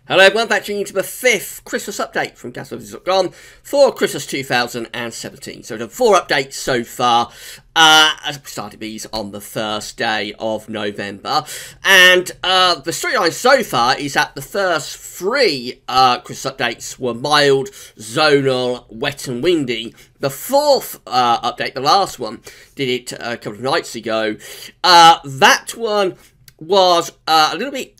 Hello everyone, back tuning into the 5th Christmas update from GasWeathers.com for Christmas 2017. So we've done 4 updates so far, as we started these on the first day of November. And the storyline so far is that the first 3 Christmas updates were mild, zonal, wet and windy. The 4th update, the last one, did it a couple of nights ago. That one was a little bit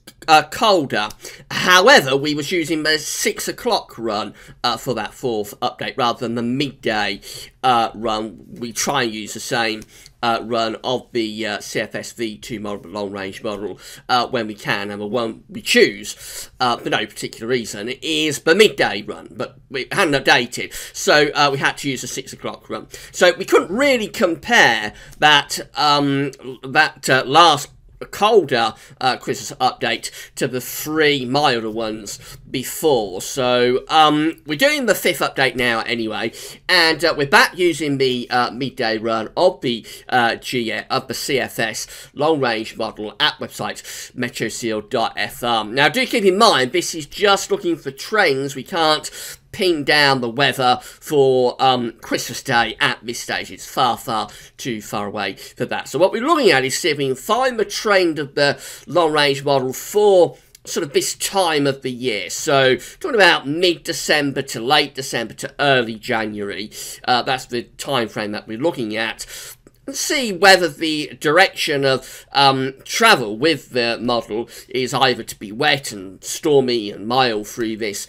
colder. However, we was using the 6 o'clock run for that 4th update rather than the midday run. We try and use the same run of the CFS V2 model, the long range model, when we can, and the one we choose for no particular reason is the midday run, but we hadn't updated, so we had to use the 6 o'clock run. So we couldn't really compare that last colder Christmas update to the 3 milder ones before. So we're doing the 5th update now anyway, and we're back using the midday run of the CFS long range model at website metroseal.fr. Now do keep in mind this is just looking for trends. We can't pin down the weather for Christmas Day at this stage. It's far too far away for that. So what we're looking at is see if we can find the trend of the long range model for sort of this time of the year. So talking about mid-December to late December to early January. That's the time frame that we're looking at. And see whether the direction of travel with the model is either to be wet and stormy and mild through this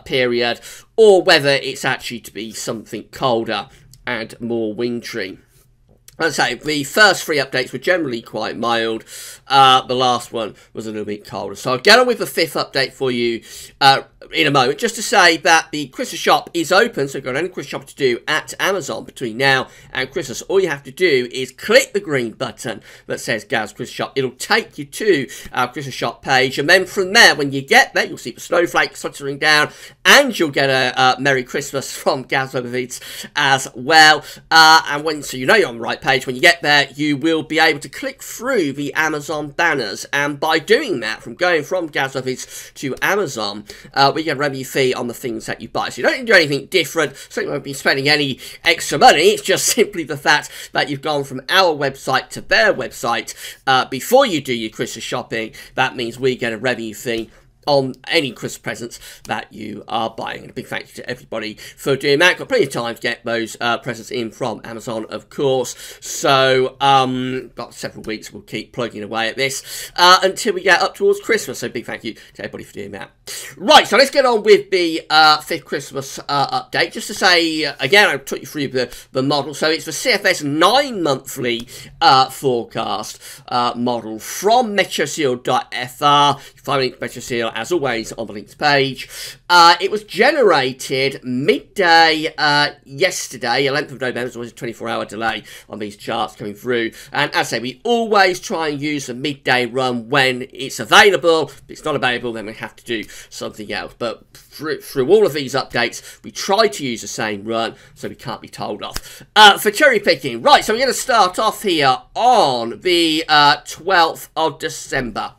period, or whether it's actually to be something colder and more wintry. As I say, the first 3 updates were generally quite mild. The last one was a little bit colder. So I'll get on with the 5th update for you in a moment. Just to say that the Christmas shop is open, so if you've got any Christmas shop to do at Amazon between now and Christmas, all you have to do is click the green button that says Gaz Christmas Shop. It'll take you to our Christmas shop page, and then from there, when you get there, you'll see the snowflakes fluttering down, and you'll get a Merry Christmas from Gaz Weathers as well. So you know you're on the right page. When you get there, you will be able to click through the Amazon banners, and by doing that, from going from Gaz Weathers to Amazon, we get a revenue fee on the things that you buy. So you don't need to do anything different, so you won't be spending any extra money. It's just simply the fact that you've gone from our website to their website before you do your Christmas shopping. That means we get a revenue fee on any Christmas presents that you are buying. And a big thank you to everybody for doing that. Got plenty of time to get those presents in from Amazon, of course. So, got several weeks. We'll keep plugging away at this until we get up towards Christmas. So, big thank you to everybody for doing that. Right, so let's get on with the 5th Christmas update. Just to say, again, I took you through the model. So, it's the CFS 9-monthly forecast model from metroseal.fr. You find it at Metroseal, as always, on the links page. It was generated midday yesterday, 11th of November. There's always a 24-hour delay on these charts coming through. And as I say, we always try and use the midday run when it's available. If it's not available, then we have to do something else. But through all of these updates, we try to use the same run, so we can't be told off. For cherry picking, right, so we're going to start off here on the 12th of December.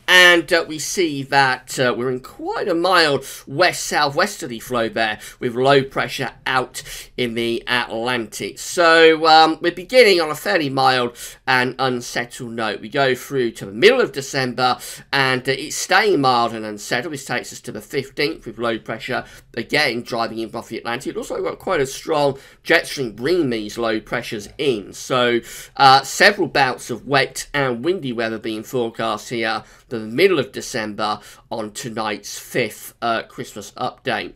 And we see that we're in quite a mild west-southwesterly flow there, with low pressure out in the Atlantic. So we're beginning on a fairly mild and unsettled note. We go through to the middle of December, and it's staying mild and unsettled. This takes us to the 15th with low pressure again driving in off the Atlantic. It also got quite a strong jet stream bringing these low pressures in. So several bouts of wet and windy weather being forecast here for the middle of December on tonight's 5th Christmas update.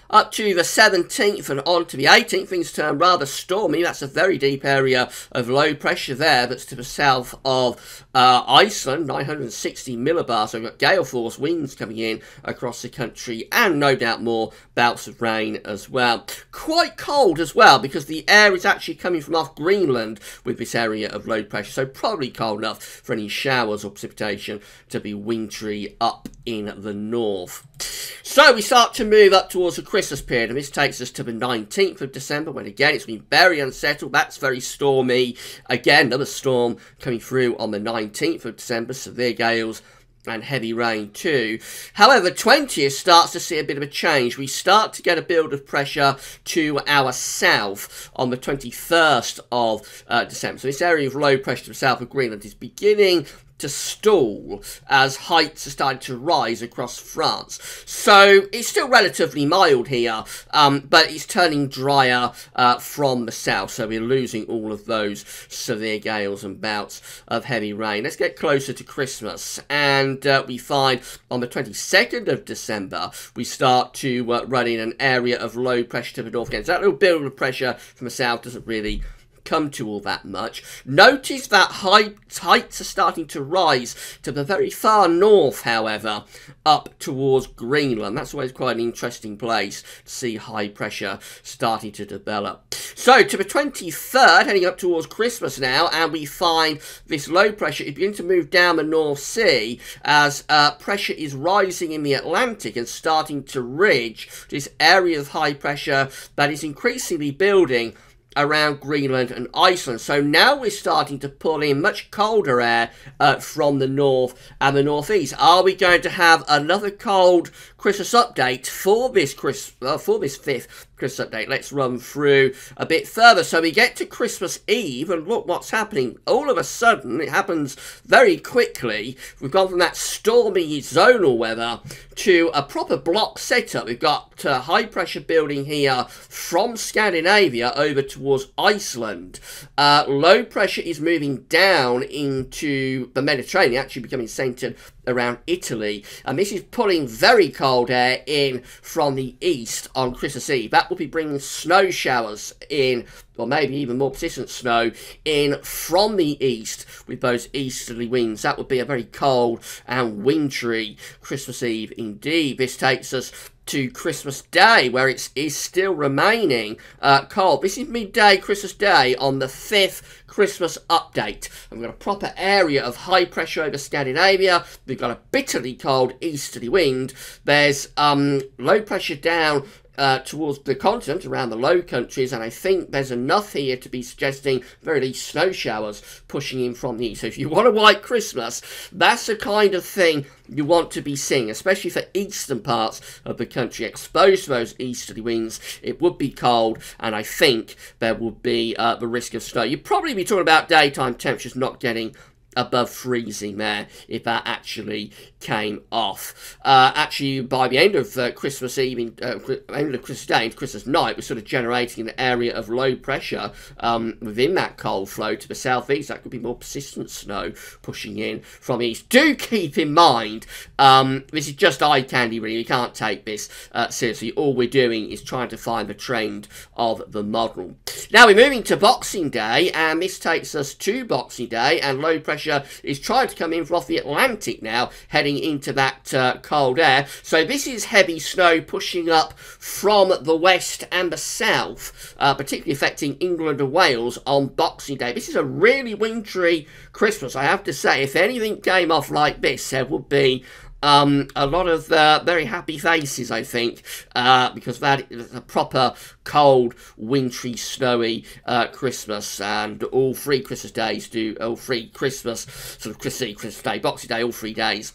Up to the 17th and on to the 18th, things turn rather stormy. That's a very deep area of low pressure there. That's to the south of Iceland, 960 millibars. So we've got gale force winds coming in across the country, and no doubt more bouts of rain as well. Quite cold as well, because the air is actually coming from off Greenland with this area of low pressure. So probably cold enough for any showers or precipitation to be wintry up in the north. So we start to move up towards the Christmas period, and this takes us to the 19th of December, when again it's been very unsettled. That's very stormy. Again, another storm coming through on the 19th of December, severe gales and heavy rain too. However, 20th starts to see a bit of a change. We start to get a build of pressure to our south on the 21st of December. So this area of low pressure to the south of Greenland is beginning to stall as heights are starting to rise across France. So it's still relatively mild here, but it's turning drier from the south. So we're losing all of those severe gales and bouts of heavy rain. Let's get closer to Christmas, and we find on the 22nd of December we start to run in an area of low pressure to the north again. So that little build of pressure from the south doesn't really come to all that much. Notice that heights are starting to rise to the very far north, however, up towards Greenland. That's always quite an interesting place to see high pressure starting to develop. So to the 23rd, heading up towards Christmas now, and we find this low pressure is beginning to move down the North Sea as pressure is rising in the Atlantic and starting to ridge this area of high pressure that is increasingly building around Greenland and Iceland. So now we're starting to pull in much colder air from the north and the northeast. Are we going to have another cold Christmas update for this fifth Christmas update? Let's run through a bit further. So we get to Christmas Eve, and look what's happening. All of a sudden, it happens very quickly. We've gone from that stormy zonal weather to a proper block setup. We've got high pressure building here from Scandinavia over towards Iceland. Low pressure is moving down into the Mediterranean, actually becoming centred around Italy, and this is pulling very cold air in from the east on Christmas Eve. That will be bringing snow showers in, or maybe even more persistent snow in from the east with those easterly winds. That would be a very cold and wintry Christmas Eve indeed. This takes us to Christmas Day, where it is still remaining cold. This is midday Christmas Day on the 5th Christmas update. And we've got a proper area of high pressure over Scandinavia. We've got a bitterly cold easterly wind. There's low pressure down towards the continent, around the Low Countries, and I think there's enough here to be suggesting very least snow showers pushing in from the east. So if you want a white Christmas, that's the kind of thing you want to be seeing, especially for eastern parts of the country. Exposed to those easterly winds, it would be cold, and I think there would be the risk of snow. You'd probably be talking about daytime temperatures not getting above freezing there if that actually came off. Actually, by the end of Christmas Eve, end of Christmas Day into Christmas night, we're sort of generating an area of low pressure within that cold flow to the southeast. That could be more persistent snow pushing in from the east. Do keep in mind, this is just eye candy really. You can't take this seriously. All we're doing is trying to find the trend of the model. Now we're moving to Boxing Day, and this takes us to Boxing Day, and low pressure is trying to come in from off the Atlantic now, heading into that cold air. So this is heavy snow pushing up from the west and the south, particularly affecting England and Wales on Boxing Day. This is a really wintry Christmas, I have to say. If anything came off like this, there would be a lot of very happy faces, I think, because that is a proper cold, wintry, snowy Christmas, and all three Christmas days all three Christmas, sort of Christmas Day, Boxing Day, all 3 days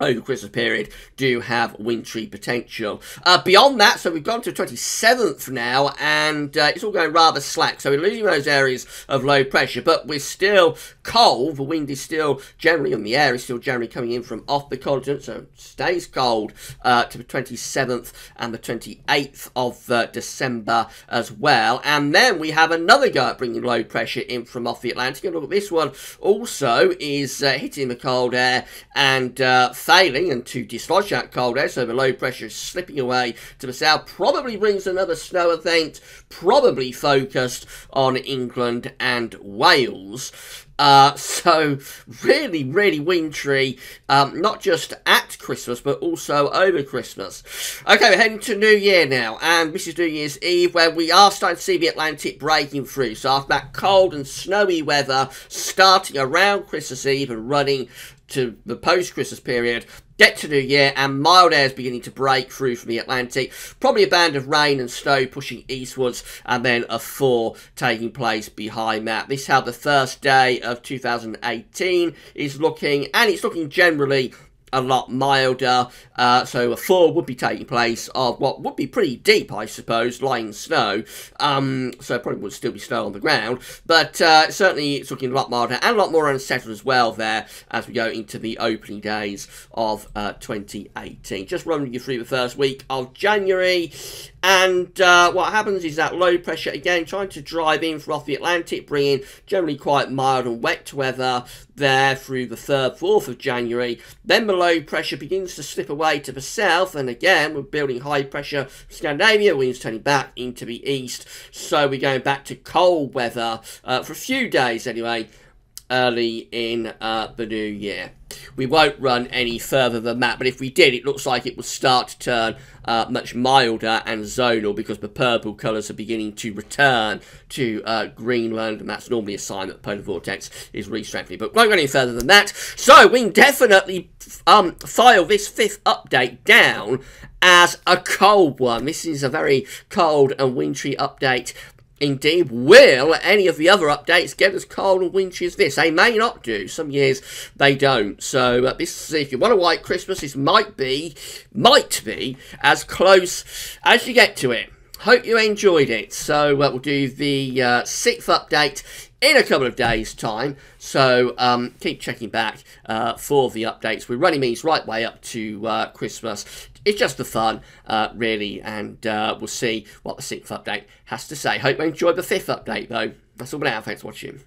over the Christmas period do have wintry potential. Beyond that, so we've gone to the 27th now, and it's all going rather slack. So we're losing those areas of low pressure, but we're still cold. The wind is still generally, and the air is still generally coming in from off the continent, so it stays cold to the 27th and the 28th of December as well. And then we have another go at bringing low pressure in from off the Atlantic. And look at this one, also is hitting the cold air and failing and to dislodge that cold air, so the low pressure is slipping away to the south. Probably brings another snow event, probably focused on England and Wales. So really, really wintry, not just at Christmas, but also over Christmas. Okay, we're heading to New Year now, and this is New Year's Eve, where we are starting to see the Atlantic breaking through. So after that cold and snowy weather starting around Christmas Eve and running to the post-Christmas period, get to New Year, and mild air is beginning to break through from the Atlantic. Probably a band of rain and snow pushing eastwards, and then a thaw taking place behind that. This is how the first day of 2018 is looking, and it's looking generally a lot milder, so a thaw would be taking place of what would be pretty deep, I suppose, lying snow, so it probably would still be snow on the ground, but certainly it's looking a lot milder and a lot more unsettled as well there as we go into the opening days of 2018. Just running you through the first week of January, and what happens is that low pressure again trying to drive in from off the Atlantic, bringing generally quite mild and wet weather there through the 3rd, 4th of January. Then the low pressure begins to slip away to the south, and again we're building high pressure from Scandinavia, winds turning back into the east, so we're going back to cold weather for a few days anyway, early in the new year. We won't run any further than that, but if we did, it looks like it will start to turn much milder and zonal, because the purple colours are beginning to return to Greenland, and that's normally a sign that the polar vortex is really strengthening. But won't go any further than that. So we can definitely file this 5th update down as a cold one. This is a very cold and wintry update indeed. Will any of the other updates get as cold and wintry as this? They may not do. Some years they don't. So this, if you want a white Christmas, this might be as close as you get to it. Hope you enjoyed it. So we'll do the 6th update in a couple of days' time. So keep checking back for the updates. We're running these right way up to Christmas. It's just for fun, really, and we'll see what the 6th update has to say. Hope you enjoyed the 5th update, though. That's all for now. Thanks for watching.